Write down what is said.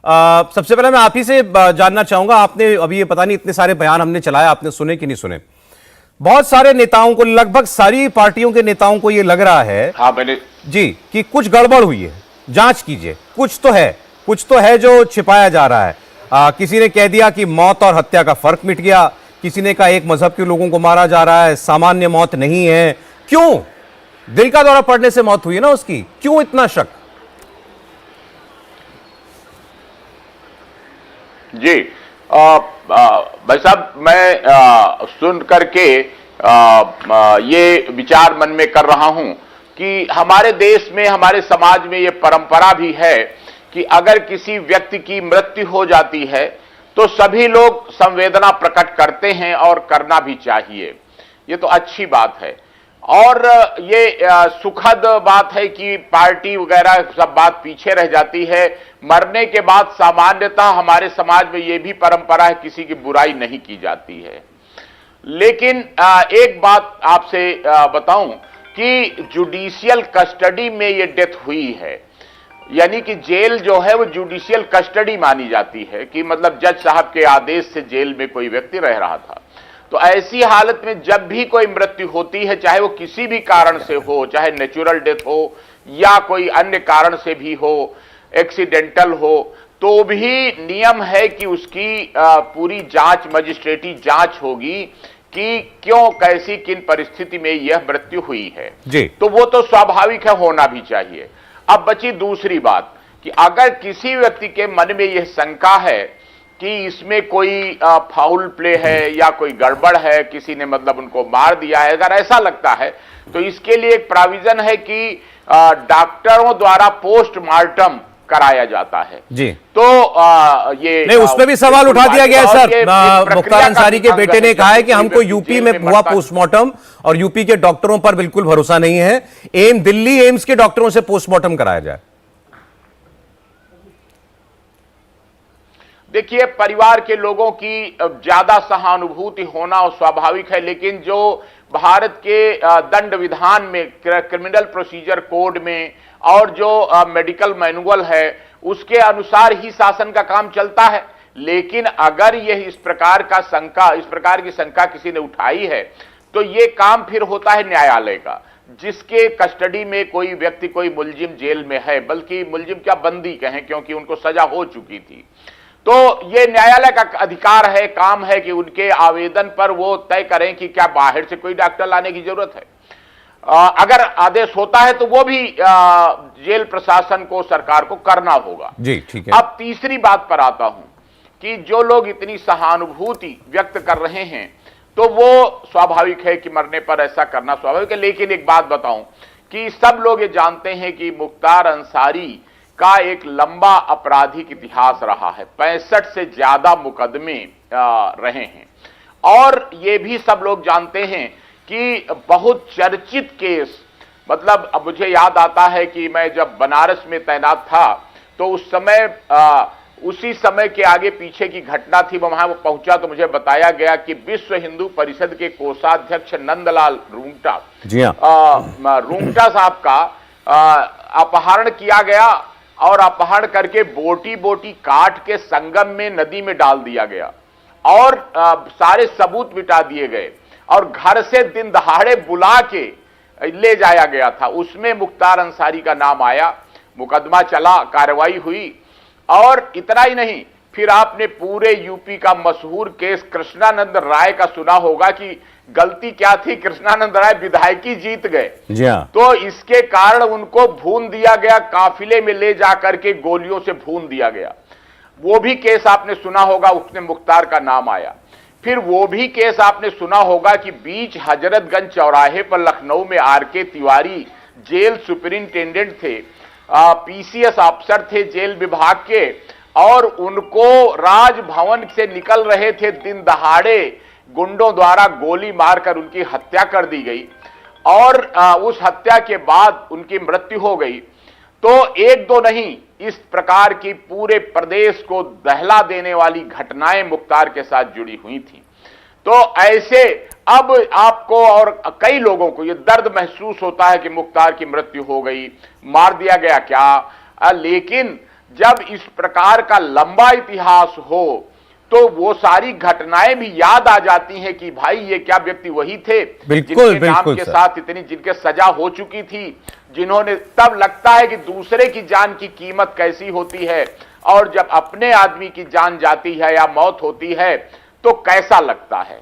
सबसे पहले मैं आप ही से जानना चाहूंगा, आपने अभी ये पता नहीं इतने सारे बयान हमने चलाए, आपने सुने कि नहीं सुने? बहुत सारे नेताओं को, लगभग सारी पार्टियों के नेताओं को ये लग रहा है हाँ मैंने जी कि कुछ गड़बड़ हुई है, जांच कीजिए, कुछ तो है जो छिपाया जा रहा है। किसी ने कह दिया कि मौत और हत्या का फर्क मिट गया, किसी ने कहा एक मजहब के लोगों को मारा जा रहा है, सामान्य मौत नहीं है। क्यों? दिल का दौरा पड़ने से मौत हुई है ना उसकी, क्यों इतना शक? जी भाई साहब, मैं सुन करके ये विचार मन में कर रहा हूं कि हमारे देश में, हमारे समाज में ये परंपरा भी है कि अगर किसी व्यक्ति की मृत्यु हो जाती है तो सभी लोग संवेदना प्रकट करते हैं और करना भी चाहिए। ये तो अच्छी बात है और ये सुखद बात है कि पार्टी वगैरह सब बात पीछे रह जाती है। मरने के बाद सामान्यतः हमारे समाज में ये भी परंपरा है, किसी की बुराई नहीं की जाती है। लेकिन एक बात आपसे बताऊं कि जुडिशियल कस्टडी में ये डेथ हुई है, यानी कि जेल जो है वो जुडिशियल कस्टडी मानी जाती है कि मतलब जज साहब के आदेश से जेल में कोई व्यक्ति रह रहा था। तो ऐसी हालत में जब भी कोई मृत्यु होती है, चाहे वो किसी भी कारण से हो, चाहे नेचुरल डेथ हो या कोई अन्य कारण से भी हो, एक्सीडेंटल हो, तो भी नियम है कि उसकी पूरी जांच, मजिस्ट्रेटी जांच होगी कि क्यों, कैसी, किन परिस्थिति में यह मृत्यु हुई है जी। तो वो तो स्वाभाविक है, होना भी चाहिए। अब बची दूसरी बात कि अगर किसी व्यक्ति के मन में यह शंका है कि इसमें कोई फाउल प्ले है या कोई गड़बड़ है, किसी ने मतलब उनको मार दिया है, अगर ऐसा लगता है तो इसके लिए एक प्रोविजन है कि डॉक्टरों द्वारा पोस्टमार्टम कराया जाता है जी। तो ये नहीं, उसमें भी सवाल उठा दिया गया है सर। मुख्तार अंसारी के बेटे ने कहा है कि हमको यूपी में हुआ पोस्टमार्टम और यूपी के डॉक्टरों पर बिल्कुल भरोसा नहीं है, दिल्ली एम्स के डॉक्टरों से पोस्टमार्टम कराया जाए। देखिए, परिवार के लोगों की ज्यादा सहानुभूति होना स्वाभाविक है, लेकिन जो भारत के दंड विधान में, क्रिमिनल प्रोसीजर कोड में और जो मेडिकल मैनुअल है उसके अनुसार ही शासन का काम चलता है। लेकिन अगर यह इस प्रकार की शंका किसी ने उठाई है तो यह काम फिर होता है न्यायालय का, जिसके कस्टडी में कोई व्यक्ति, कोई मुलजिम जेल में है, बल्कि मुलजिम क्या, बंदी कहें, क्योंकि उनको सजा हो चुकी थी। तो ये न्यायालय का अधिकार है, काम है कि उनके आवेदन पर वो तय करें कि क्या बाहर से कोई डॉक्टर लाने की जरूरत है। अगर आदेश होता है तो वो भी जेल प्रशासन को, सरकार को करना होगा। जी, ठीक है। अब तीसरी बात पर आता हूं कि जो लोग इतनी सहानुभूति व्यक्त कर रहे हैं तो वो स्वाभाविक है कि मरने पर ऐसा करना स्वाभाविक है। लेकिन एक बात बताऊं कि सब लोग ये जानते हैं कि मुख्तार अंसारी का एक लंबा आपराधिक इतिहास रहा है, 65 से ज्यादा मुकदमे रहे हैं और ये भी सब लोग जानते हैं कि बहुत चर्चित केस, मतलब अब मुझे याद आता है कि मैं जब बनारस में तैनात था तो उस समय उसी समय के आगे पीछे की घटना थी। वहां वो पहुंचा तो मुझे बताया गया कि विश्व हिंदू परिषद के कोषाध्यक्ष नंदलाल रूंगटा, जी हाँ, रूंगटा साहब का अपहरण किया गया और अपहरण करके बोटी बोटी काट के संगम में, नदी में डाल दिया गया और सारे सबूत मिटा दिए गए और घर से दिन दहाड़े बुला के ले जाया गया था। उसमें मुख्तार अंसारी का नाम आया, मुकदमा चला, कार्रवाई हुई और इतना ही नहीं, फिर आपने पूरे यूपी का मशहूर केस कृष्णानंद राय का सुना होगा कि गलती क्या थी, कृष्णानंद राय विधायकी जीत गए। जी हाँ। तो इसके कारण उनको भून दिया गया, काफिले में ले जाकर के गोलियों से भून दिया गया। वो भी केस आपने सुना होगा, उसमें मुख्तार का नाम आया। फिर वो भी केस आपने सुना होगा कि बीच हजरतगंज चौराहे पर लखनऊ में आर.के. तिवारी जेल सुपरिंटेंडेंट थे, पीसीएस अफसर थे जेल विभाग के, और उनको राजभवन से निकल रहे थे दिन दहाड़े, गुंडों द्वारा गोली मारकर उनकी हत्या कर दी गई और उस हत्या के बाद उनकी मृत्यु हो गई। तो एक दो नहीं, इस प्रकार की पूरे प्रदेश को दहला देने वाली घटनाएं मुख्तार के साथ जुड़ी हुई थी। तो ऐसे अब आपको और कई लोगों को ये दर्द महसूस होता है कि मुख्तार की मृत्यु हो गई, मार दिया गया क्या, लेकिन जब इस प्रकार का लंबा इतिहास हो तो वो सारी घटनाएं भी याद आ जाती हैं कि भाई ये क्या व्यक्ति वही थे जिनके नाम के साथ इतनी जिनके सजा हो चुकी थी, जिन्होंने, तब लगता है कि दूसरे की जान की कीमत कैसी होती है और जब अपने आदमी की जान जाती है या मौत होती है तो कैसा लगता है।